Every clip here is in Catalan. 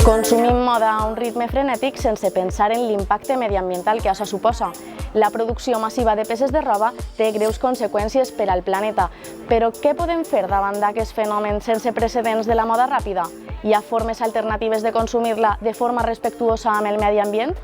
Consumim moda a un ritme frenètic sense pensar en l'impacte mediambiental que això suposa. La producció massiva de peces de roba té greus conseqüències per al planeta. Però què podem fer davant d'aquest fenomen sense precedents de la moda ràpida? Hi ha formes alternatives de consumir-la de forma respectuosa amb el medi ambient?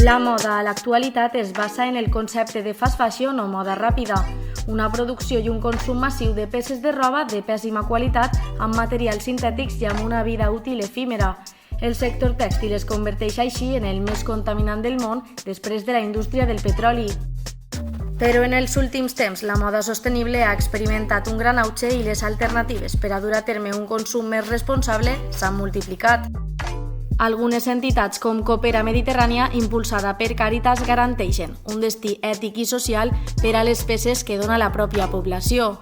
La moda a l'actualitat es basa en el concepte de fast fashion o moda ràpida, una producció i un consum massiu de peces de roba de pèssima qualitat amb materials sintètics i amb una vida útil efímera. El sector tèxtil es converteix així en el més contaminant del món després de la indústria del petroli. Però en els últims temps la moda sostenible ha experimentat un gran auge i les alternatives per a dur a terme un consum més responsable s'han multiplicat. Algunes entitats com Coopera Mediterrània, impulsada per Càritas, garanteixen un destí ètic i social per a les peces que dona la pròpia població.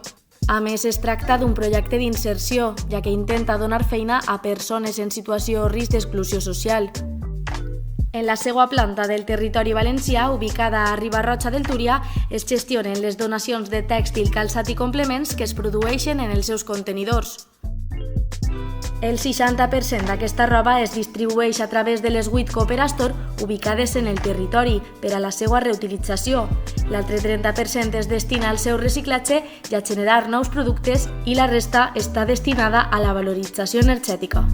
A més, es tracta d'un projecte d'inserció, ja que intenta donar feina a persones en situació o risc d'exclusió social. En la seva planta del territori valencià, ubicada a Riba-roja del Túria, es gestionen les donacions de tèxtil, calçat i complements que es produeixen en els seus contenidors. El 60% d'aquesta roba es distribueix a través de les 8 Coopera Store ubicades en el territori per a la seva reutilització. L'altre 30% es destina al seu reciclatge i a generar nous productes i la resta està destinada a la valorització energètica.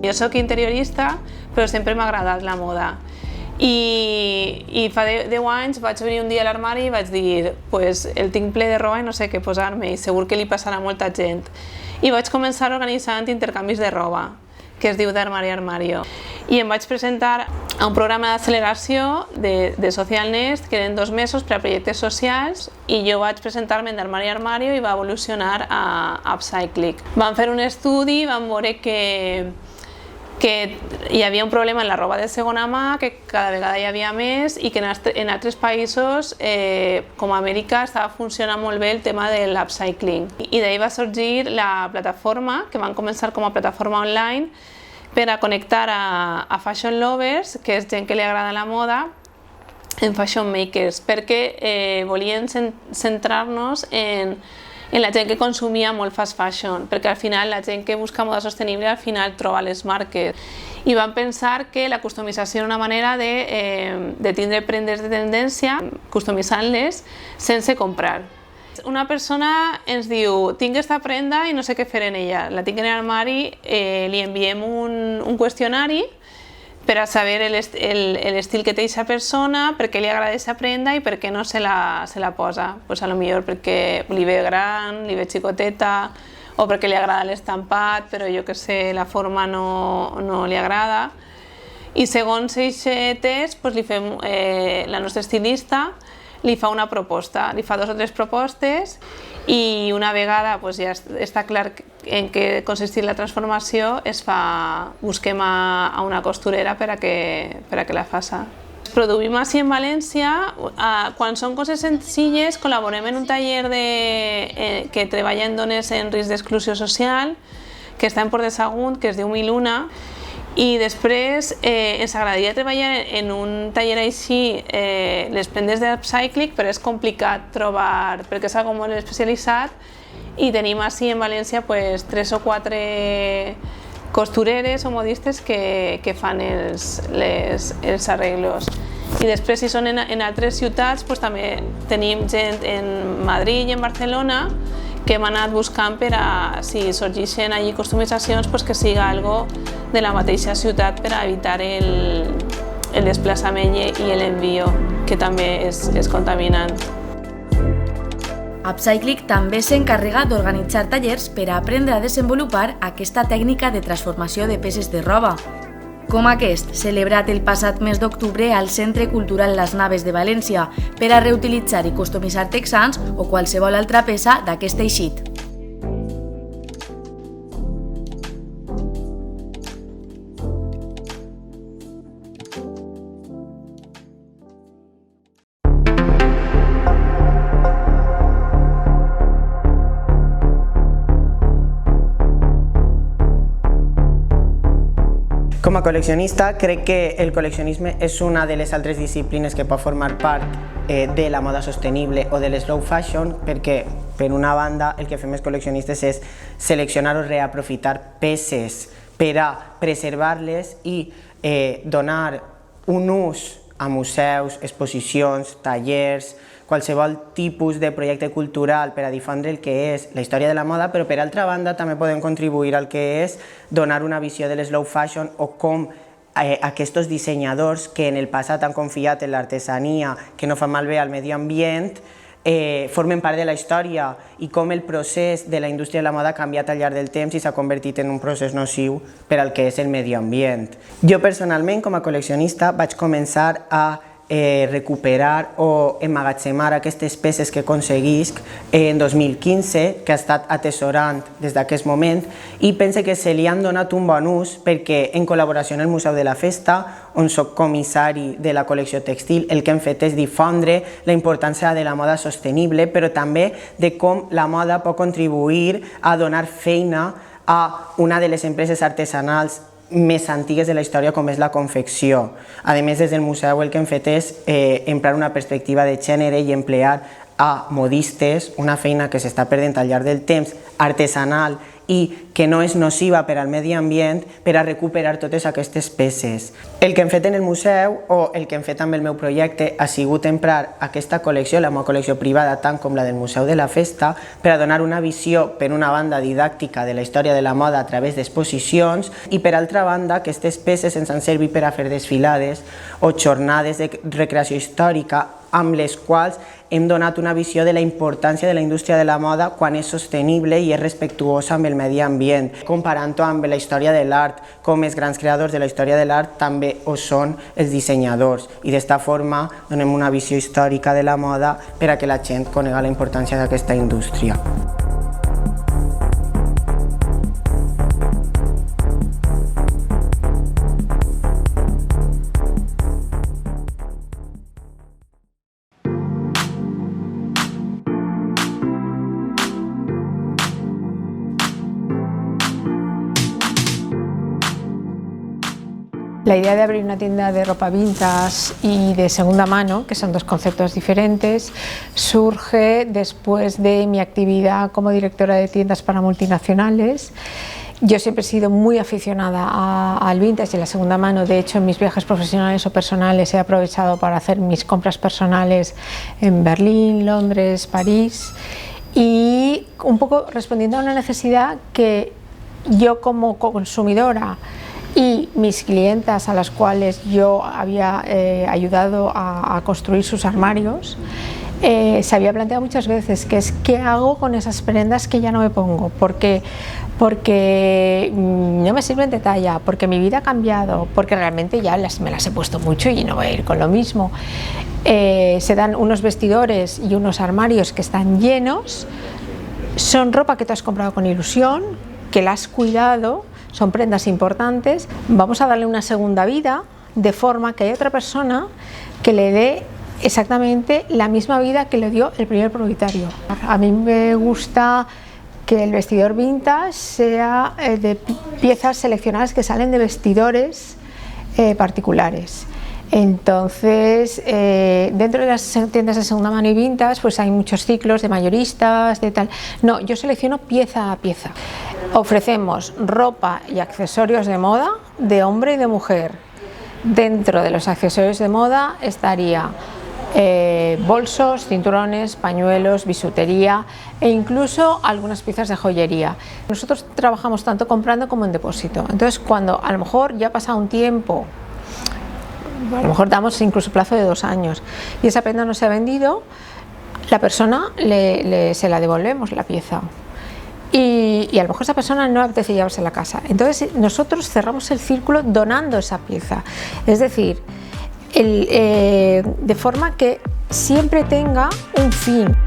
Jo soc interiorista, però sempre m'ha agradat la moda. I fa 10 anys vaig obrir un dia l'armari i vaig dir pues, el tinc ple de roba i no sé què posar-me i segur que li passarà a molta gent. I vaig començar organitzant intercanvis de roba, que es diu d'Armari a Armario. I em vaig presentar a un programa d'acceleració de Social Nest, que eren 2 mesos per a projectes socials, i jo vaig presentar-me d'Armari a Armario i va evolucionar a Upcycling. Vam fer un estudi, vam veure que hi havia un problema en la roba de segona mà, que cada vegada hi havia més i que en altres països, com Amèrica, estava funcionant molt bé el tema de l'upcycling. I d'ahir va sorgir la plataforma, que van començar com a plataforma online, per a connectar a fashion lovers, que és gent que li agrada la moda, en fashion makers, perquè volien centrar-nos en la gent que consumia molt fast fashion, perquè al final la gent que busca moda sostenible al final troba les marques. I van pensar que la customització era una manera de tindre prendes de tendència, customitzant-les sense comprar. Una persona ens diu, tinc aquesta prenda i no sé què fer en ella, la tinc en l'armari, li enviem un qüestionari per a saber l'estil que té aquesta persona, per què li agrada aquesta prenda i per què no se la posa. Pues potser perquè li ve gran, li ve xicoteta, o perquè li agrada l'estampat, però jo que sé, la forma no li agrada. I segons aquest test, la nostra estilista li fa una proposta, li fa 2 o 3 propostes i una vegada ja està clar en què consistir la transformació, busquem a una costurera per a que la faça. Produïm així en València, quan són coses senzilles col·laborem en un taller que treballa en dones en risc d'exclusió social, que està en Port de Sagunt, que es diu Miluna, i després ens agradaria treballar en un taller així les prendes d'upcycling, però és complicat trobar, perquè és algo molt especialitzat i tenim així en València 3 o 4 costureres o modistes que fan els arreglos. I després, si són en altres ciutats, doncs, també tenim gent en Madrid i en Barcelona que hem anat buscant per a, si sorgeixen allí customitzacions, doncs que siga algo de la mateixa ciutat per a evitar el desplaçament i l'envio, que també és contaminant. Upcyclic també s'encarrega d'organitzar tallers per a aprendre a desenvolupar aquesta tècnica de transformació de peces de roba, com aquest, celebrat el passat mes d'octubre al Centre Cultural Les Naves de València, per a reutilitzar i customitzar texans o qualsevol altra peça d'aquest teixit. Com a col·leccionista, crec que el col·leccionisme és una de les altres disciplines que pot formar part de la moda sostenible o de l'slow fashion, perquè, per una banda, el que fem els col·leccionistes és seleccionar o reaprofitar peces per a preservar-les i donar un ús a museus, exposicions, tallers, qualsevol tipus de projecte cultural per a difondre el que és la història de la moda, però per altra banda també podem contribuir al que és donar una visió de l'slow fashion o com aquests dissenyadors que en el passat han confiat en l'artesania que no fa malbé al medi ambient formen part de la història i com el procés de la indústria de la moda ha canviat al llarg del temps i s'ha convertit en un procés nociu per al que és el medi ambient. Jo personalment, com a col·leccionista, vaig començar a recuperar o emmagatzemar aquestes peces que aconseguisc en 2015, que ha estat atesorant des d'aquest moment, i pense que se li han donat un bon ús perquè en col·laboració amb el Museu de la Festa, on soc comissari de la col·lecció textil, el que hem fet és difondre la importància de la moda sostenible, però també de com la moda pot contribuir a donar feina a una de les empreses artesanals més antigues de la història, com és la confecció. A més, des del museu el que hem fet és emprar una perspectiva de gènere i emplear a modistes, una feina que s'està perdent al llarg del temps, artesanal i que no és nociva per al medi ambient, per a recuperar totes aquestes peces. El que hem fet en el museu, o el que hem fet amb el meu projecte, ha sigut emprar aquesta col·lecció, la meva col·lecció privada, tant com la del Museu de la Festa, per a donar una visió, per una banda, didàctica de la història de la moda a través d'exposicions, i per altra banda, aquestes peces ens han servit per a fer desfilades o jornades de recreació històrica, amb les quals hem donat una visió de la importància de la indústria de la moda quan és sostenible i és respectuosa amb el medi ambient, comparant-ho amb la història de l'art, com els grans creadors de la història de l'art també ho són els dissenyadors, i d'esta forma donem una visió històrica de la moda per a que la gent conegui la importància d'aquesta indústria. La idea de abrir una tienda de ropa vintage y de segunda mano, que son dos conceptos diferentes, surge después de mi actividad como directora de tiendas para multinacionales. Yo siempre he sido muy aficionada al vintage y a la segunda mano. De hecho, en mis viajes profesionales o personales he aprovechado para hacer mis compras personales en Berlín, Londres, París, y un poco respondiendo a una necesidad que yo como consumidora y mis clientas a las cuales yo había ayudado a construir sus armarios, se había planteado muchas veces, que es ¿qué hago con esas prendas que ya no me pongo? Porque no me sirven de talla, porque mi vida ha cambiado, porque realmente ya me las he puesto mucho y no voy a ir con lo mismo. Se dan unos vestidores y unos armarios que están llenos, son ropa que tú has comprado con ilusión, que la has cuidado, son prendas importantes, vamos a darle una segunda vida de forma que haya otra persona que le dé exactamente la misma vida que le dio el primer propietario. A mí me gusta que el vestidor vintage sea de piezas seleccionadas que salen de vestidores particulares. Entonces, dentro de las tiendas de segunda mano y vintage, pues hay muchos ciclos de mayoristas, de tal. No, yo selecciono pieza a pieza. Ofrecemos ropa y accesorios de moda de hombre y de mujer, Dentro de los accesorios de moda estaría bolsos, cinturones, pañuelos, bisutería e incluso algunas piezas de joyería. Nosotros trabajamos tanto comprando como en depósito, entonces cuando a lo mejor ya ha pasado un tiempo, a lo mejor damos incluso plazo de 2 años y esa prenda no se ha vendido, la persona se la devolvemos la pieza. Y a lo mejor esa persona no apetece llevarse a la casa. Entonces nosotros cerramos el círculo donando esa pieza. Es decir, de forma que siempre tenga un fin.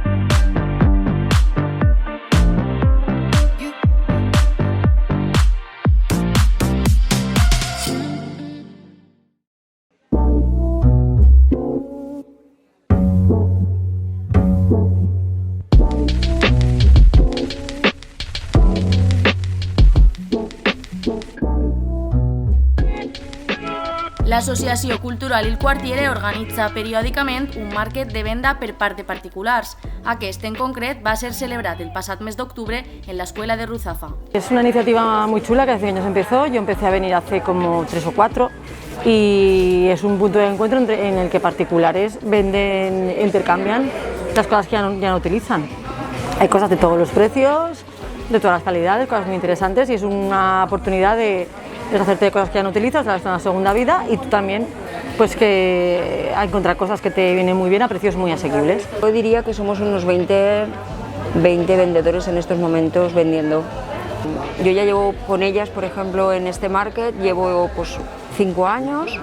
L'Associació Cultural Il Quartiere organitza periòdicament un màrquet de venda per part de particulars. Aquest, en concret, va ser celebrat el passat mes d'octubre en la escuela de Ruzafa. Es una iniciativa muy chula que hace años empezó. Yo empecé a venir hace como 3 o 4 y es un punto de encuentro en el que particulares venden, intercambian las cosas que ya no utilizan. Hay cosas de todos los precios, de todas las calidades, cosas muy interesantes y es una oportunidad de deshacerte de cosas que ya no utilizas, darles una segunda vida y tú también pues que a encontrar cosas que te vienen muy bien a precios muy asequibles. Yo diría que somos unos 20 vendedores en estos momentos vendiendo. Yo ya llevo con ellas, por ejemplo, en este market, llevo pues 5 años.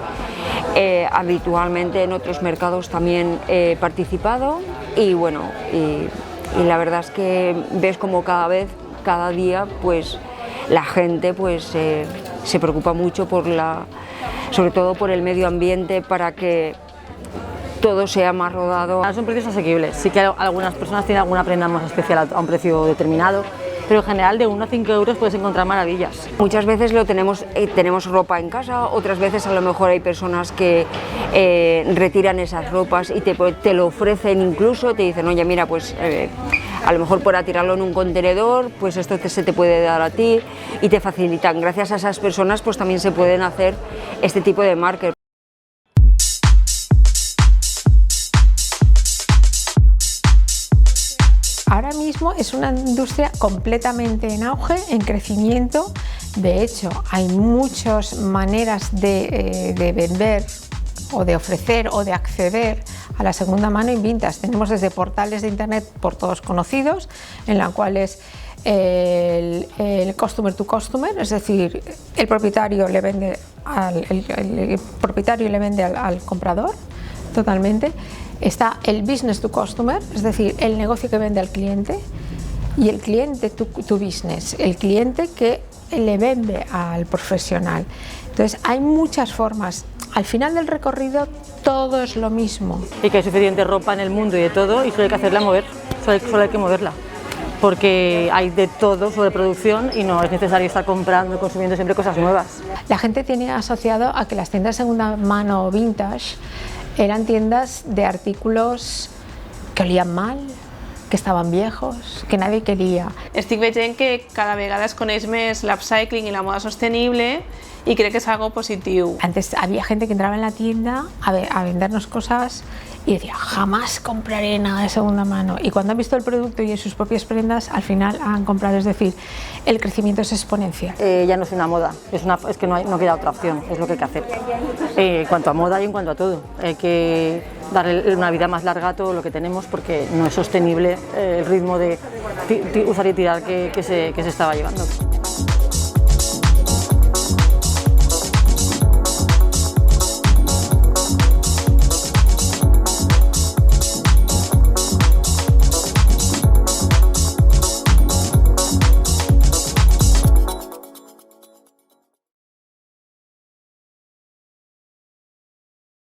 Habitualmente en otros mercados también he participado y bueno, y la verdad es que ves como cada día, pues la gente pues se preocupa mucho sobre todo por el medio ambiente para que todo sea más rodado. Son precios asequibles, sí que algunas personas tienen alguna prenda más especial a un precio determinado, pero en general de 1 a 5 euros puedes encontrar maravillas. Muchas veces tenemos ropa en casa, otras veces a lo mejor hay personas que retiran esas ropas y te lo ofrecen incluso, te dicen, oye mira, pues a lo mejor para tirarlo en un contenedor, pues esto se te puede dar a ti y te facilitan. Gracias a esas personas pues también se pueden hacer este tipo de market. Ahora mismo es una industria completamente en auge, en crecimiento. De hecho, hay muchas maneras de vender o de ofrecer o de acceder a la segunda mano en vintage. Tenemos desde portales de internet por todos conocidos, en la cual es el customer to customer, es decir, el propietario le vende al comprador totalmente. Está el business to customer, es decir, el negocio que vende al cliente, y el cliente to business, el cliente que le vende al profesional. Entonces hay muchas formas. Al final del recorrido todo es lo mismo. Y que hay suficiente ropa en el mundo y de todo y solo hay que hacerla mover, solo hay que moverla. Porque hay de todo sobre producción y no es necesario estar comprando, consumiendo siempre cosas nuevas. La gente tiene asociado a que las tiendas de segunda mano vintage eran tiendas de artículos que olían mal, que estaban viejos, que nadie quería. Estic veient que cada vegada es coneix més l'upcycling i la moda sostenible y creo que es algo positivo. Antes había gente que entraba en la tienda a vendernos cosas y decía, jamás compraré nada de segunda mano. Y cuando han visto el producto y sus propias prendas, al final han comprado. Es decir, el crecimiento es exponencial. Ya no es una moda, es que no queda otra opción, es lo que hay que hacer. En cuanto a moda y en cuanto a todo, hay que darle una vida más larga a todo lo que tenemos porque no es sostenible el ritmo de usar y tirar que se estaba llevando.